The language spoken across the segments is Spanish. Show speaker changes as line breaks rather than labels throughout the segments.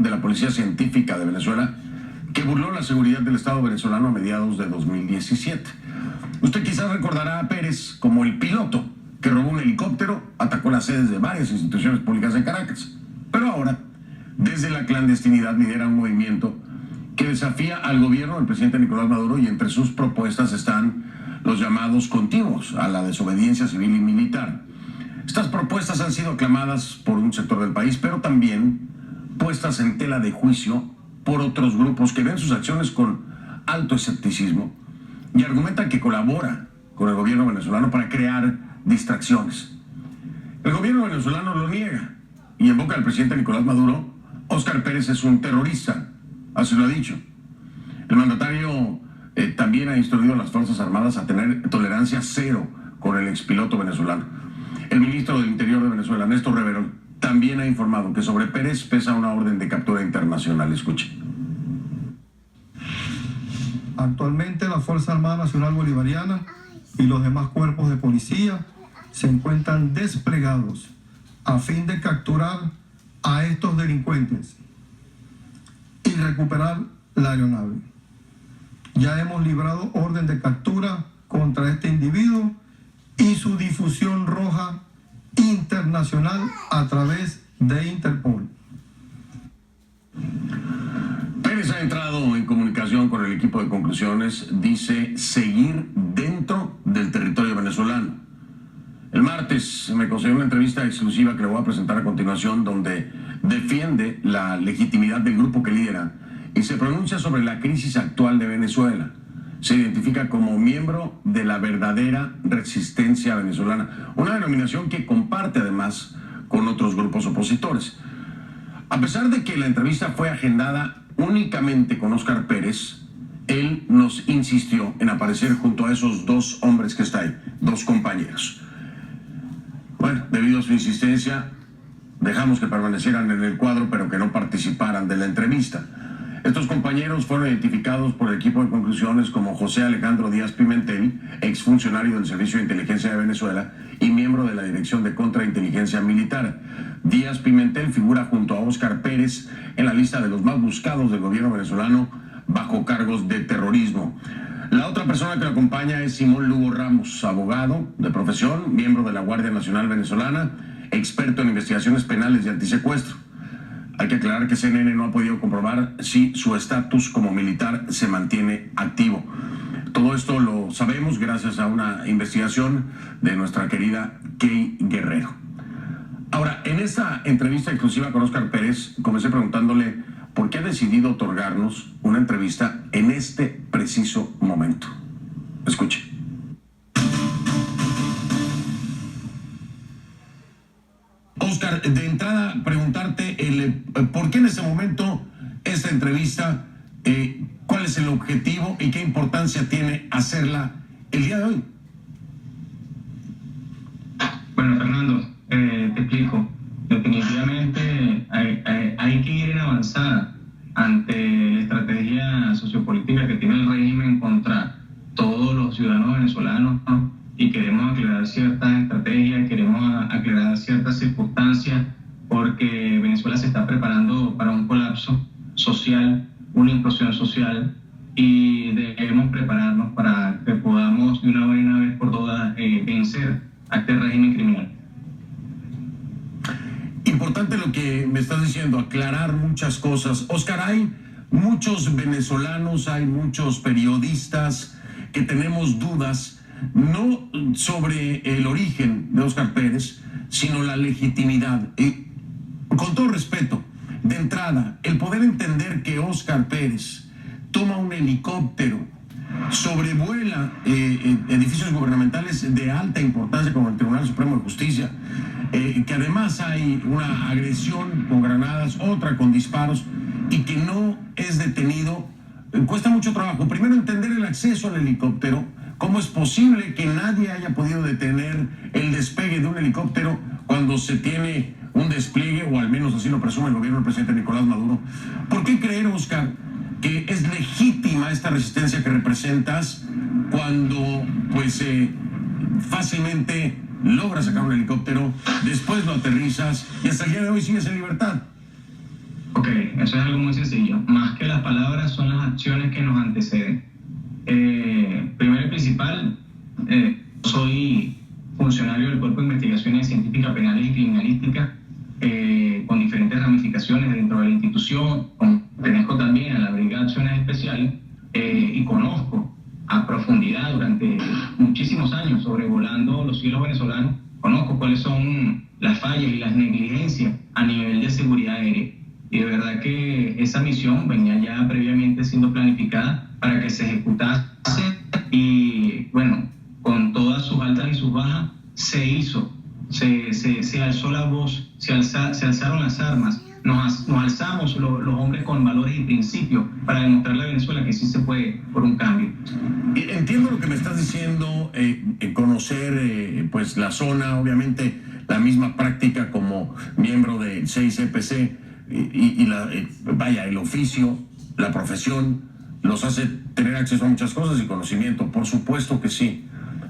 de la Policía Científica de Venezuela que burló la seguridad del Estado venezolano a mediados de 2017. Usted quizás recordará a Pérez como el piloto que robó un helicóptero, atacó las sedes de varias instituciones públicas de Caracas. Pero ahora, desde la clandestinidad, lidera un movimiento que desafía al gobierno del presidente Nicolás Maduro, y entre sus propuestas están los llamados continuos a la desobediencia civil y militar. Estas propuestas han sido aclamadas por un sector del país, pero también puestas en tela de juicio por otros grupos que ven sus acciones con alto escepticismo y argumentan que colabora con el gobierno venezolano para crear distracciones. El gobierno venezolano lo niega y invoca al presidente Nicolás Maduro. Óscar Pérez es un terrorista, así lo ha dicho. El mandatario también ha instruido a las Fuerzas Armadas a tener tolerancia cero con el expiloto venezolano. El ministro del Interior de Venezuela, Néstor Reverol, también ha informado que sobre Pérez pesa una orden de captura internacional. Escuche.
Actualmente la Fuerza Armada Nacional Bolivariana y los demás cuerpos de policía se encuentran desplegados a fin de capturar a estos delincuentes y recuperar la aeronave. Ya hemos librado orden de captura contra este individuo y su difusión roja internacional a través de Interpol.
Pérez ha entrado en comunicación con el equipo de conclusiones, dice seguir dentro del territorio venezolano. El martes me concedió una entrevista exclusiva que le voy a presentar a continuación, donde defiende la legitimidad del grupo que lidera y se pronuncia sobre la crisis actual de Venezuela. Se identifica como miembro de la verdadera resistencia venezolana, una denominación que comparte además con otros grupos opositores. A pesar de que la entrevista fue agendada únicamente con Óscar Pérez, él nos insistió en aparecer junto a esos dos hombres que están ahí, dos compañeros. Bueno, debido a su insistencia, dejamos que permanecieran en el cuadro, pero que no participaran de la entrevista. Estos compañeros fueron identificados por el equipo de conclusiones como José Alejandro Díaz Pimentel, exfuncionario del Servicio de Inteligencia de Venezuela y miembro de la Dirección de Contrainteligencia Militar. Díaz Pimentel figura junto a Óscar Pérez en la lista de los más buscados del gobierno venezolano bajo cargos de terrorismo. La otra persona que lo acompaña es Simón Lugo Ramos, abogado de profesión, miembro de la Guardia Nacional Venezolana, experto en investigaciones penales y antisecuestro. Hay que aclarar que CNN no ha podido comprobar si su estatus como militar se mantiene activo. Todo esto lo sabemos gracias a una investigación de nuestra querida Kay Guerrero. Ahora, en esta entrevista exclusiva con Óscar Pérez, comencé preguntándole por qué ha decidido otorgarnos una entrevista en este preciso momento. Escuche. Óscar, de entrada preguntarte por qué en este momento esta entrevista, cuál es el objetivo y qué importancia tiene hacerla el día de hoy.
Bueno, Fernando, te explico. Definitivamente hay que ir en avanzada ante la estrategia sociopolítica que tiene el régimen contra todos los ciudadanos venezolanos, ¿no? Y queremos aclarar ciertas estrategias, queremos aclarar ciertas circunstancias, porque Venezuela se está preparando para un colapso social, una implosión social, y debemos prepararnos para que podamos de una buena vez por todas vencer a este régimen criminal.
Importante lo que me estás diciendo, aclarar muchas cosas. Óscar, hay muchos venezolanos, hay muchos periodistas que tenemos dudas, no sobre el origen de Óscar Pérez, sino la legitimidad. Con todo respeto, de entrada, el poder entender que Óscar Pérez toma un helicóptero, sobrevuela edificios gubernamentales de alta importancia como el Tribunal Supremo de Justicia, que además hay una agresión con granadas, otra con disparos, y que no es detenido, cuesta mucho trabajo. Primero, entender el acceso al helicóptero. ¿Cómo es posible que nadie haya podido detener el despegue de un helicóptero cuando se tiene un despliegue, o al menos así lo presume el gobierno del presidente Nicolás Maduro? ¿Por qué creer, Óscar, que es legítima esta resistencia que representas cuando pues fácilmente logras sacar un helicóptero, después lo aterrizas y hasta el día de hoy sigues en libertad?
Ok, eso es algo muy sencillo. Más que las palabras son las acciones que nos anteceden. Primero y principal, soy funcionario del Cuerpo de Investigaciones Científicas, Penales y Criminalísticas, con diferentes ramificaciones dentro de la institución. Pertenezco también a la Brigada de Acciones Especiales y conozco a profundidad durante muchísimos años, sobrevolando los cielos venezolanos, conozco cuáles son las fallas y las negligencias a nivel de seguridad aérea. Y de verdad que esa misión venía ya previamente siendo planificada para que se ejecutase y bueno, con todas sus altas y sus bajas, se hizo, se alzó la voz, se alzaron las armas, nos alzamos los hombres con valores y principios para demostrarle a Venezuela que sí se puede por un cambio.
Entiendo lo que me estás diciendo, conocer pues la zona, obviamente la misma práctica como miembro del 6CPC y vaya, el oficio, la profesión, los hace tener acceso a muchas cosas y conocimiento, por supuesto que sí.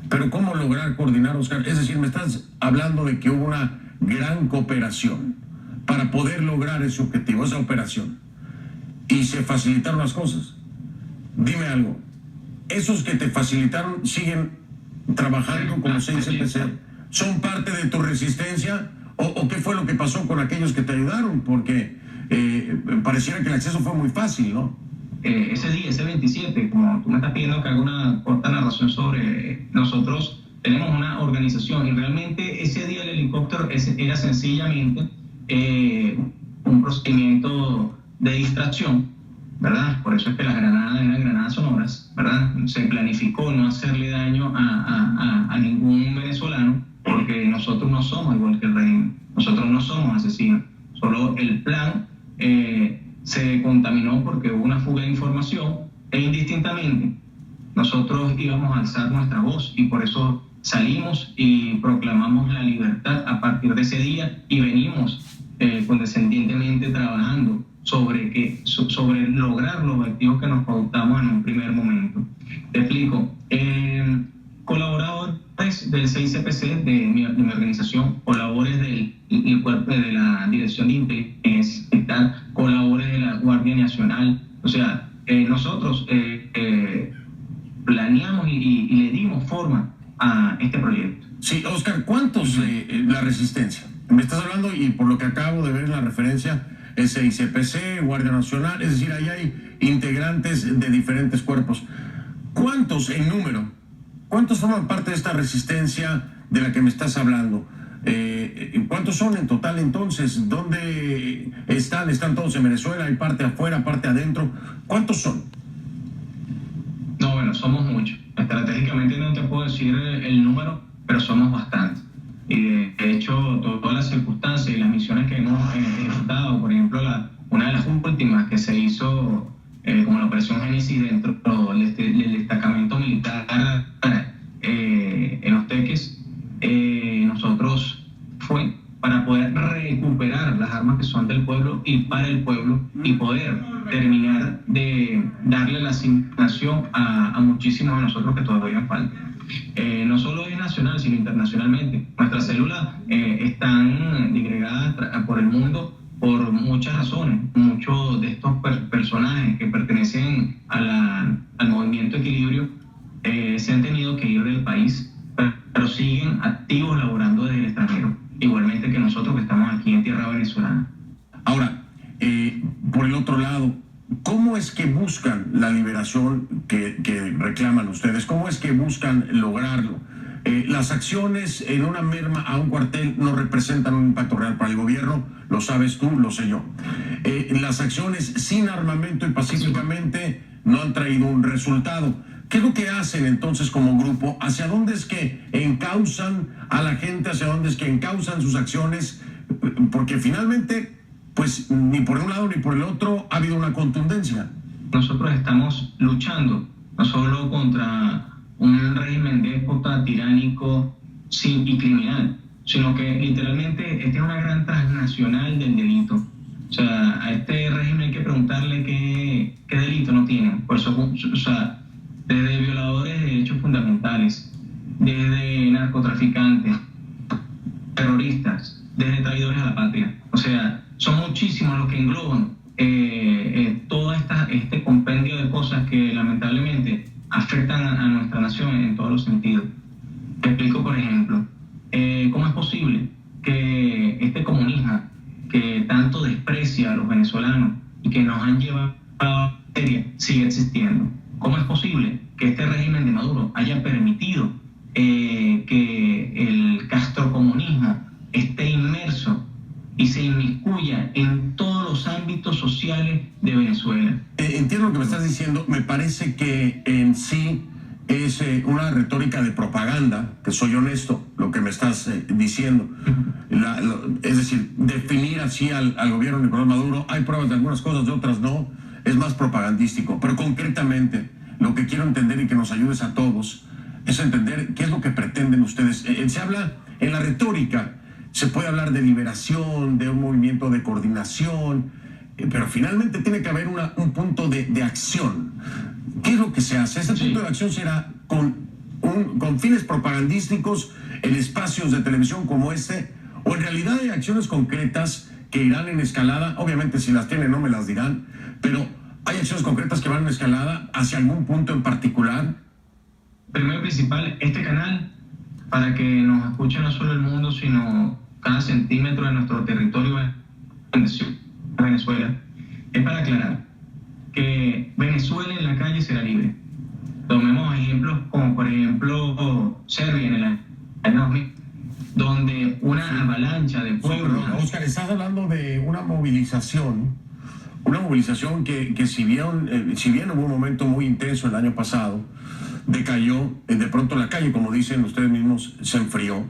Pero ¿cómo lograr coordinar, Oscar? Es decir, me estás hablando de que hubo una gran cooperación para poder lograr ese objetivo, esa operación, y se facilitaron las cosas. Dime algo, ¿esos que te facilitaron siguen trabajando como 6CPC? ¿Son parte de tu resistencia? ¿O qué fue lo que pasó con aquellos que te ayudaron? Porque pareciera que el acceso fue muy fácil, ¿no?
Ese día, ese 27, como tú me estás pidiendo que haga una corta narración sobre nosotros, tenemos una organización y realmente ese día el helicóptero era sencillamente un procedimiento de distracción, ¿verdad? Por eso es que las granadas eran granadas sonoras, ¿verdad? Se planificó no hacerle daño a ningún venezolano porque nosotros no somos igual que el régimen, nosotros no somos asesinos, solo el plan se contaminó porque hubo una fuga de información e indistintamente nosotros íbamos a alzar nuestra voz y por eso salimos y proclamamos la libertad a partir de ese día y venimos condescendientemente trabajando sobre lograr los objetivos que nos pautamos en un primer momento. Te explico. Colaboradores del 6CPC, de mi organización, colaboradores del cuerpo de la Dirección de Inteligencia, colaboradores de la Guardia Nacional. O sea, nosotros planeamos y le dimos forma a este proyecto.
Sí, Oscar, ¿cuántos la resistencia? Me estás hablando, y por lo que acabo de ver en la referencia, es 6CPC, Guardia Nacional, es decir, ahí hay integrantes de diferentes cuerpos. ¿Cuántos en número? ¿Cuántos forman parte de esta resistencia de la que me estás hablando? ¿Cuántos son en total entonces? ¿Dónde están? ¿Están todos en Venezuela? ¿Hay parte afuera, parte adentro? ¿Cuántos son?
No, bueno, somos muchos. Estratégicamente no te puedo decir el número, pero somos bastantes. Y de hecho, todas las circunstancias y las misiones que hemos ejecutado, por ejemplo, una de las últimas que se hizo como la Operación Génesis dentro del destacamento militar en Los Teques, nosotros fue para poder recuperar las armas que son del pueblo y para el pueblo y poder terminar de darle la asignación a muchísimos de nosotros que todavía faltan. No solo es nacional, sino internacionalmente. Nuestras células están disgregadas por el mundo por muchas razones. Muchos de estos personajes que pertenecen al movimiento Equilibrio se han tenido que ir del país, pero siguen activos laborando desde el extranjero, igualmente que nosotros que estamos aquí en tierra venezolana.
Ahora, por el otro lado, ¿cómo es que buscan la liberación que reclaman ustedes? ¿Cómo es que buscan lograrlo? Las acciones en una merma a un cuartel no representan un impacto real para el gobierno, lo sabes tú, lo sé yo. Las acciones sin armamento y pacíficamente no han traído un resultado. ¿Qué es lo que hacen entonces como grupo? ¿Hacia dónde es que encauzan a la gente? ¿Hacia dónde es que encauzan sus acciones? Porque finalmente, pues ni por un lado ni por el otro ha habido una contundencia.
Nosotros estamos luchando no solo contra un régimen déspota, tiránico y criminal, sino que literalmente esta es una gran transnacional del delito. O sea, a este régimen hay que preguntarle qué delito no tienen. Por eso, o sea, desde violadores de derechos fundamentales, desde narcotraficantes, terroristas, desde traidores a la patria. O sea, son muchísimos los que engloban venezolanos y que nos han llevado a la materia sigue existiendo. ¿Cómo es posible que este régimen de Maduro haya permitido que el castrocomunismo esté inmerso y se inmiscuya en todos los ámbitos sociales de Venezuela?
Entiendo lo que me estás diciendo. Me parece que en sí es una retórica de propaganda, que soy honesto, lo que me estás diciendo. Es decir, definir así al gobierno de Nicolás Maduro, hay pruebas de algunas cosas, de otras no, es más propagandístico. Pero concretamente, lo que quiero entender y que nos ayudes a todos es entender qué es lo que pretenden ustedes. Se habla en la retórica, se puede hablar de liberación, de un movimiento de coordinación, pero finalmente tiene que haber un punto de acción. ¿Qué es lo que se hace? Ese punto de acción será con fines propagandísticos en espacios de televisión como este, o en realidad hay acciones concretas que irán en escalada. Obviamente si las tienen no me las dirán, pero hay acciones concretas que van en escalada hacia algún punto en particular.
Primero y principal, este canal, para que nos escuche no solo el mundo, sino cada centímetro de nuestro territorio en Venezuela, es para aclarar que Venezuela en la calle será libre. Tomemos ejemplos como por ejemplo Serbia en el año 2000, donde una avalancha de pueblos...
Oscar, estás hablando de una movilización que si bien hubo un momento muy intenso el año pasado, decayó, de pronto la calle, como dicen ustedes mismos, se enfrió.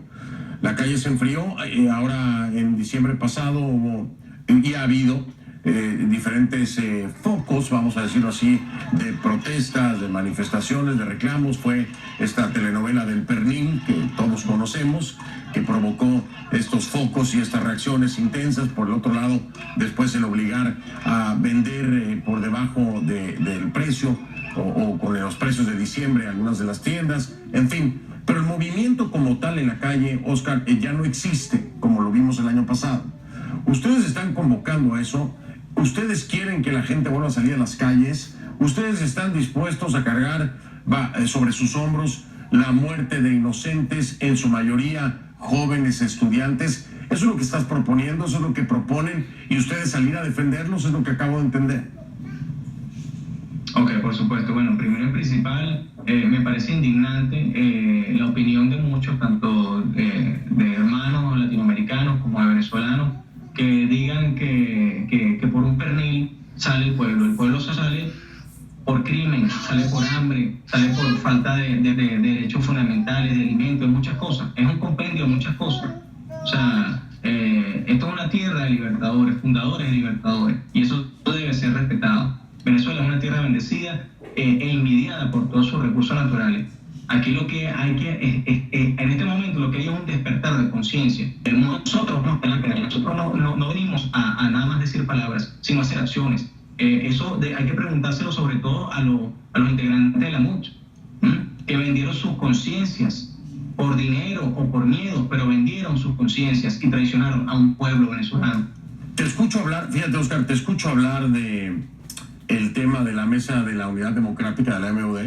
La calle se enfrió, ahora en diciembre pasado hubo y ha habido diferentes focos, vamos a decirlo así, de protestas, de manifestaciones, de reclamos. Fue esta telenovela del Pernil que todos conocemos, que provocó estos focos y estas reacciones intensas. Por el otro lado, después el obligar a vender por debajo del precio o con los precios de diciembre algunas de las tiendas, en fin. Pero el movimiento como tal en la calle, Oscar, ya no existe como lo vimos el año pasado. Ustedes están convocando a eso. Ustedes quieren que la gente vuelva a salir a las calles. Ustedes están dispuestos a cargar sobre sus hombros la muerte de inocentes, en su mayoría jóvenes estudiantes. Eso es lo que estás proponiendo, eso es lo que proponen, y ustedes salir a defenderlos, es lo que acabo de entender.
Ok, por supuesto. Bueno, primero y principal, me parece indignante la opinión de muchos, tanto de hermanos latinoamericanos como de venezolanos, que digan que por un pernil sale el pueblo. El pueblo sale por crimen, sale por hambre, sale por falta de derechos fundamentales, de alimentos, de muchas cosas. Es un compendio de muchas cosas. O sea, esto es una tierra de libertadores, fundadores de libertadores, y eso debe ser respetado. Venezuela es una tierra bendecida e envidiada por todos sus recursos naturales. Aquí lo que hay que, en este momento, lo que hay es un despertar de conciencia. Nosotros no venimos a nada más decir palabras, sino a hacer acciones. Eso hay que preguntárselo sobre todo a los integrantes de la MUT, que vendieron sus conciencias por dinero o por miedo, pero vendieron sus conciencias y traicionaron a un pueblo venezolano.
Te escucho hablar, fíjate, Oscar, te escucho hablar de el tema de la Mesa de la Unidad Democrática de la MUD,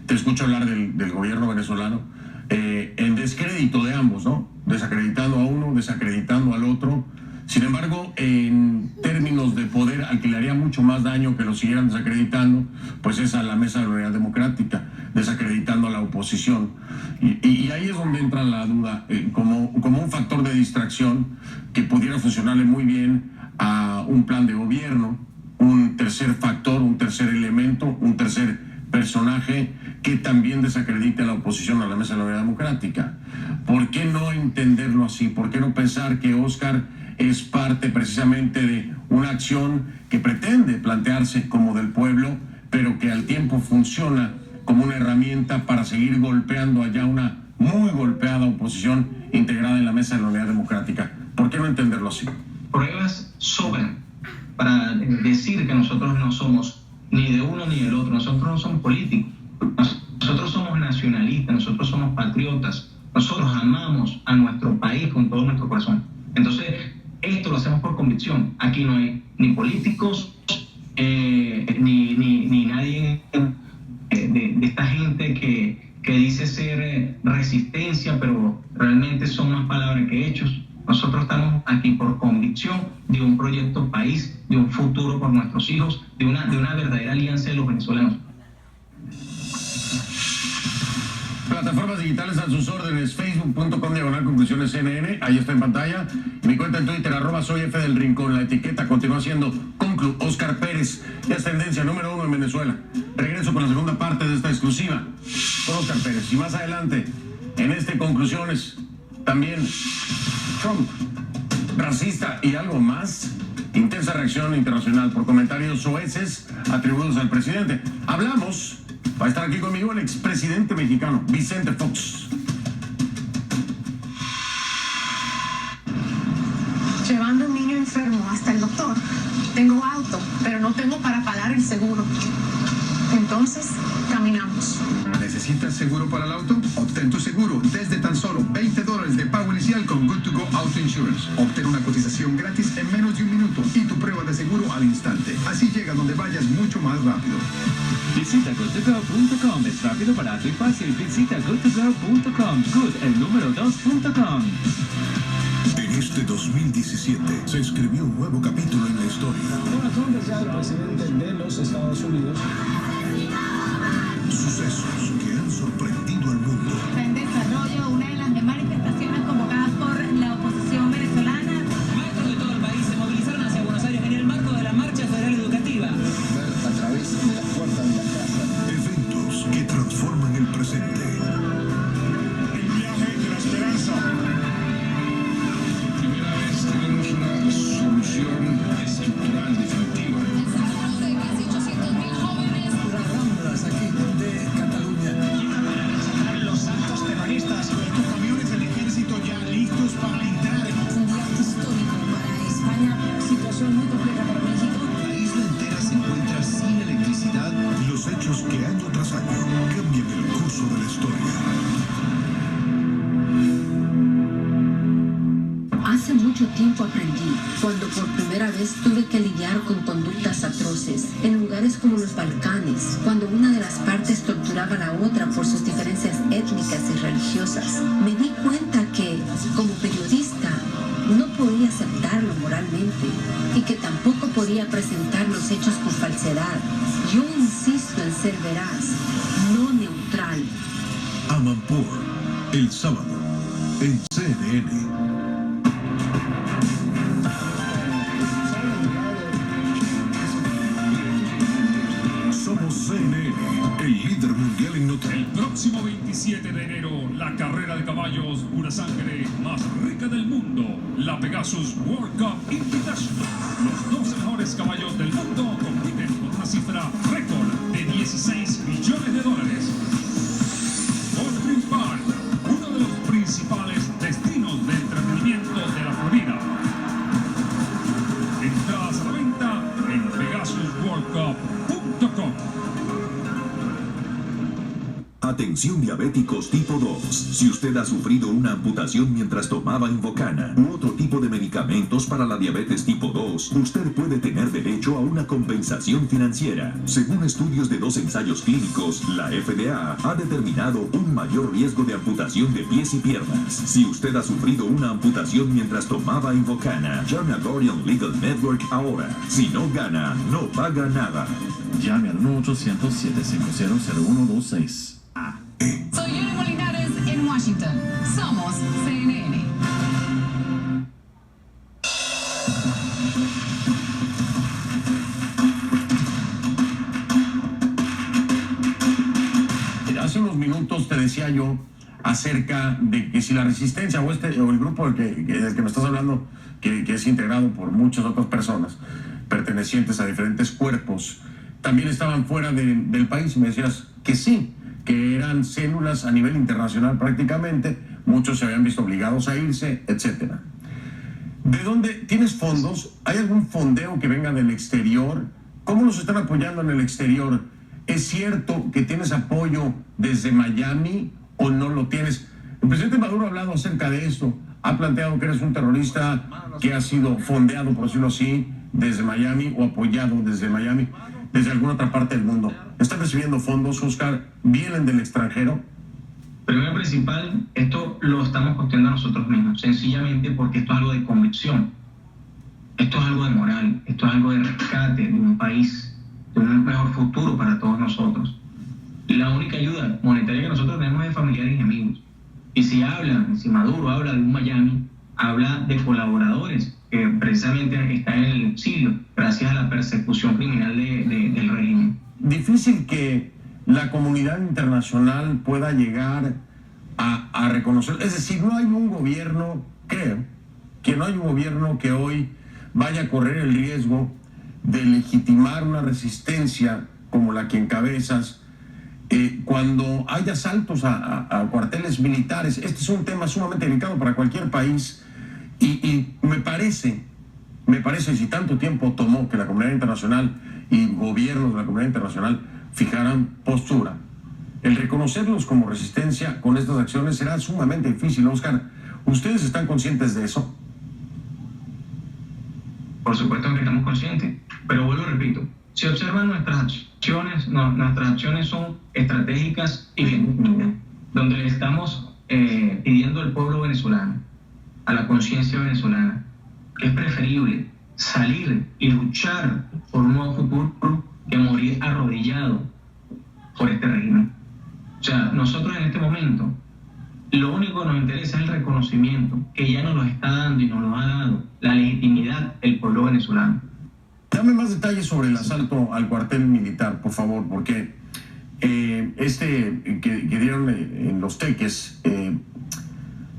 te escucho hablar del gobierno venezolano, en descrédito de ambos, ¿no? Desacreditando a uno, desacreditando al otro. Sin embargo, en términos de poder, al que le haría mucho más daño que lo siguieran desacreditando, pues es a la Mesa de la Unidad Democrática, desacreditando a la oposición. Y ahí es donde entra la duda, como un factor de distracción que pudiera funcionarle muy bien a un plan de gobierno, un tercer factor, un tercer elemento, un tercer personaje que también desacredite a la oposición a la Mesa de la Unidad Democrática. ¿Por qué no entenderlo así? ¿Por qué no pensar que Oscar es parte precisamente de una acción que pretende plantearse como del pueblo, pero que al tiempo funciona como una herramienta para seguir golpeando allá una muy golpeada oposición integrada en la Mesa de la Unidad Democrática? ¿Por qué no entenderlo así?
Pruebas sobran para decir que nosotros no somos ni de uno ni del otro. Nosotros no somos políticos, nosotros somos nacionalistas, nosotros somos patriotas, nosotros amamos a nuestro país con todo nuestro corazón. Entonces, esto lo hacemos por convicción. Aquí no hay ni políticos, ni nadie de esta gente que dice ser resistencia, pero realmente son más palabras que hechos. Nosotros estamos aquí por convicción de un proyecto país, de un futuro futuro por nuestros hijos, de una verdadera alianza de los venezolanos.
Plataformas digitales a sus órdenes, facebook.com/conclusiones CNN, ahí está en pantalla. Mi cuenta en Twitter, @soyfdelrincón. La etiqueta continúa siendo Conclu Oscar Pérez. Ya es tendencia número 1 en Venezuela. Regreso con la segunda parte de esta exclusiva con Oscar Pérez. Y más adelante, en este Conclusiones, también Trump, racista y algo más. Intensa reacción internacional por comentarios soeces atribuidos al presidente. Hablamos, va a estar aquí conmigo el expresidente mexicano, Vicente Fox.
Llevando a un niño enfermo hasta el doctor. Tengo auto, pero no tengo para pagar el seguro. Entonces, caminamos.
¿Necesitas seguro para el auto? Obtén tu seguro desde tan solo $20 de pago inicial con Good2Go Auto Insurance. Obtén una cotización gratis en menos de un minuto y tu prueba de seguro al instante. Así llega donde vayas mucho más rápido.
Visita good2go.com, es rápido, barato y fácil. Visita good2go.com, good el número 2.com.
En este 2017 se escribió un nuevo capítulo en la historia.
Donald Trump es ya el presidente de los Estados Unidos.
Sucesos que han sorprendido al mundo.
Está en desarrollo una de las manifestaciones convocadas por la oposición venezolana.
Maestros de todo el país se movilizaron hacia Buenos Aires en el marco de la Marcha Federal Educativa.
A través de las puertas de la casa.
Eventos que transforman el presente.
El viaje de la esperanza. Primera vez tenemos una solución estructural definitiva.
El Salvador de casi 800.000 jóvenes.
Las Ramblas aquí de Cataluña.
Los actos terroristas. Estos camiones del ejército ya listos para entrar.
Un día histórico para España. Situación muy compleja para México.
La isla entera se encuentra sin electricidad. Los hechos que año tras año cambian el curso de la historia.
Hace mucho tiempo aprendí, cuando por primera vez tuve que lidiar con conductas atroces, en lugares como los Balcanes, cuando una de las partes torturaba a la otra por sus diferencias étnicas y religiosas. Me di cuenta que, como periodista, no podía aceptarlo moralmente y que tampoco podía presentar los hechos con falsedad. Yo insisto en ser veraz, no neutral.
Amanpour, el sábado, en CNN. Somos CNN, el líder mundial en noticias.
El próximo 27 de enero, la carrera de caballos pura sangre más rica del mundo, la Pegasus World Cup Invitational. Los 12 mejores caballos del mundo compiten con una cifra récord de $16 millones. Fort Greene Park, uno de los principales destinos de entretenimiento de la Florida. Entradas a la venta en pegasusworldcup.com.
Atención diabéticos tipo 2. Si usted ha sufrido una amputación mientras tomaba Invokana u otro tipo de medicamentos para la diabetes tipo 2, usted puede tener derecho a una compensación financiera. Según estudios de 2 ensayos clínicos, la FDA ha determinado un mayor riesgo de amputación de pies y piernas. Si usted ha sufrido una amputación mientras tomaba Invokana, llame a Guardian Legal Network ahora. Si no gana, no paga nada.
Llame al 1-800-750-0126.
Soy Yuri Molinares en Washington. Somos CNN.
Hace unos minutos te decía yo acerca de que si la resistencia o el grupo del que me estás hablando, que es integrado por muchas otras personas pertenecientes a diferentes cuerpos, también estaban fuera del país. Me decías que sí, que eran células a nivel internacional prácticamente, muchos se habían visto obligados a irse, etcétera. ¿De dónde tienes fondos? ¿Hay algún fondeo que venga del exterior? ¿Cómo los están apoyando en el exterior? ¿Es cierto que tienes apoyo desde Miami o no lo tienes? El presidente Maduro ha hablado acerca de esto, ha planteado que eres un terrorista que ha sido fondeado, por decirlo así, desde Miami o apoyado desde Miami, desde alguna otra parte del mundo. ¿Están recibiendo fondos, Oscar? ¿Vienen del extranjero?
Primero principal, esto lo estamos costeando nosotros mismos, sencillamente porque esto es algo de convicción. Esto es algo de moral, esto es algo de rescate de un país, de un mejor futuro para todos nosotros. La única ayuda monetaria que nosotros tenemos es de familiares y amigos. Y si Maduro habla de un Miami, habla de colaboradores que precisamente están en el exilio gracias a la persecución criminal del régimen.
Difícil que la comunidad internacional pueda llegar a reconocer, es decir, no hay un gobierno, creo, que no hay un gobierno que hoy vaya a correr el riesgo de legitimar una resistencia como la que encabezas cuando hay asaltos a cuarteles militares. Este es un tema sumamente delicado para cualquier país y me parece, si tanto tiempo tomó que la comunidad internacional y gobiernos de la comunidad internacional fijaran postura, el reconocerlos como resistencia con estas acciones será sumamente difícil. Oscar, ¿ustedes están conscientes de eso?
Por supuesto que estamos conscientes, pero vuelvo y repito, si observan nuestras acciones son estratégicas y bien definidas, donde le estamos pidiendo al pueblo venezolano, a la conciencia venezolana, que es preferible salir y luchar por un nuevo futuro que morir arrodillado por este régimen. O sea, nosotros en este momento, lo único que nos interesa es el reconocimiento que ya nos lo está dando y nos lo ha dado la legitimidad del pueblo venezolano.
Dame más detalles sobre el asalto al cuartel militar, por favor, porque que dieron en Los Teques,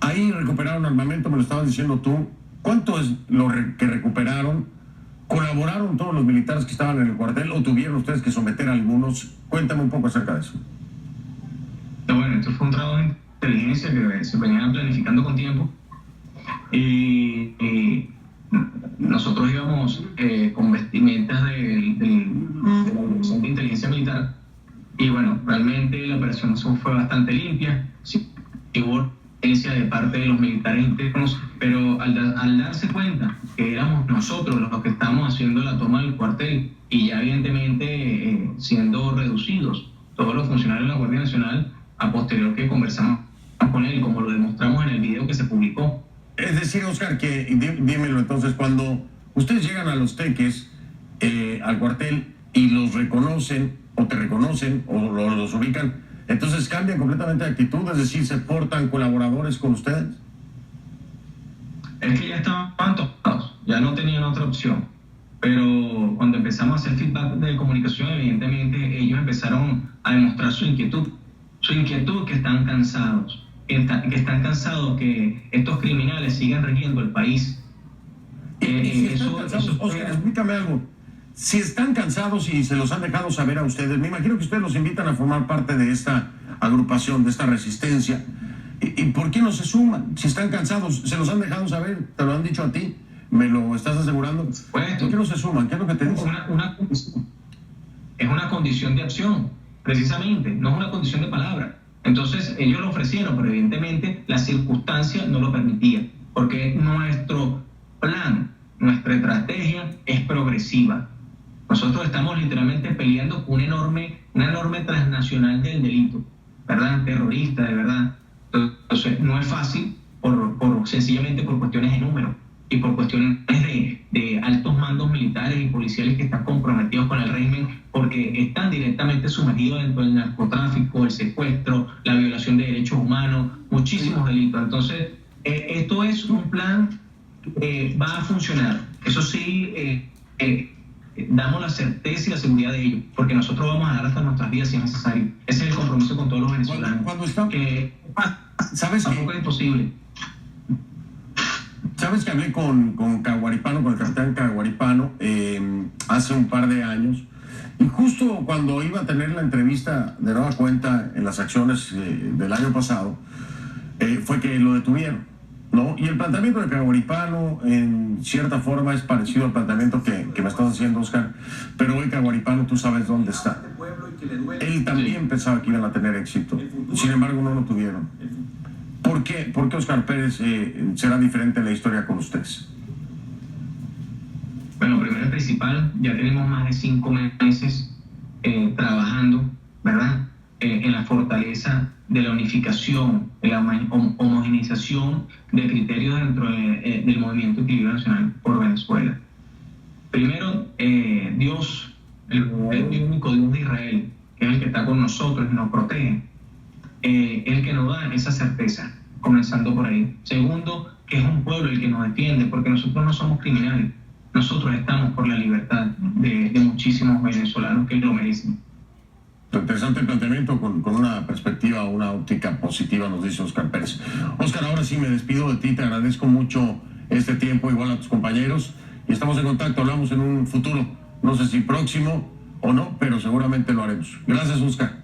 ahí recuperaron armamento, me lo estabas diciendo tú. ¿Cuánto es lo que recuperaron? ¿Colaboraron todos los militares que estaban en el cuartel o tuvieron ustedes que someter a algunos? Cuéntame un poco acerca de eso.
Bueno, esto fue un trabajo de inteligencia que se venía planificando con tiempo y nosotros íbamos con vestimentas de la Dirección de Inteligencia Militar y bueno, realmente la operación fue bastante limpia, sí, hubo evidencia de parte de los militares internos, pero al darse cuenta que éramos nosotros los que estábamos haciendo la toma del cuartel y ya evidentemente siendo reducidos todos los funcionarios de la Guardia Nacional, a posterior que conversamos con él, como lo demostramos en el video que se publicó.
Es decir, Oscar, que dímelo entonces, cuando ustedes llegan a Los Teques, al cuartel, y los reconocen, o te reconocen, o los ubican, entonces cambian completamente de actitud, es decir, se portan colaboradores con ustedes.
Es que ya estaban tocados, ya no tenían otra opción. Pero cuando empezamos a hacer feedback de comunicación, evidentemente ellos empezaron a demostrar su inquietud que están cansados. Que están cansados que estos criminales sigan regiendo el país.
Oscar, explícame algo. Si están cansados y se los han dejado saber a ustedes, me imagino que ustedes los invitan a formar parte de esta agrupación, de esta resistencia. ¿Y por qué no se suman? Si están cansados, se los han dejado saber, te lo han dicho a ti, me lo estás asegurando. ¿Por qué no se suman? ¿Qué es lo que te dicen?
Es una condición de acción, precisamente, no es una condición de palabra. Entonces ellos lo ofrecieron, pero evidentemente la circunstancia no lo permitía, porque nuestro plan, nuestra estrategia es progresiva. Nosotros estamos literalmente peleando con una enorme transnacional del delito, ¿verdad? Terrorista, de verdad. Entonces no es fácil, sencillamente por cuestiones de número y por cuestiones de altos mandos militares y policiales que están comprometidos con el régimen porque están directamente sumergidos dentro del narcotráfico, el secuestro, la violación de derechos humanos, muchísimos delitos. Entonces, esto es un plan que va a funcionar. Eso sí, damos la certeza y la seguridad de ello, porque nosotros vamos a dar hasta nuestras vidas si es necesario. Ese es el compromiso con todos los venezolanos.
¿Sabes
tampoco es imposible.
Sabes que hablé con Caguaripano, con el capitán Caguaripano, hace un par de años, y justo cuando iba a tener la entrevista de nueva cuenta en las acciones del año pasado, fue que lo detuvieron, ¿no? Y el planteamiento de Caguaripano, en cierta forma, es parecido al planteamiento que me estás haciendo, Oscar, pero hoy Caguaripano, tú sabes dónde está. Él también pensaba que iban a tener éxito, sin embargo no lo tuvieron. ¿Por qué Oscar Pérez será diferente en la historia con ustedes?
Bueno, primero y principal, ya tenemos más de 5 meses trabajando, ¿verdad? En la fortaleza de la unificación, de la homogeneización de criterios dentro del movimiento Equilibrio Nacional por Venezuela. Primero, Dios, el único Dios de Israel, que es el que está con nosotros y nos protege, el que nos da esa certeza, comenzando por ahí. Segundo, que es un pueblo el que nos defiende, porque nosotros no somos criminales, nosotros estamos por la libertad de muchísimos venezolanos que lo merecen.
Interesante planteamiento con una perspectiva, una óptica positiva, nos dice Óscar Pérez. Óscar, ahora sí me despido de ti, te agradezco mucho este tiempo, igual a tus compañeros, y estamos en contacto, hablamos en un futuro, no sé si próximo o no, pero seguramente lo haremos. Gracias, Óscar.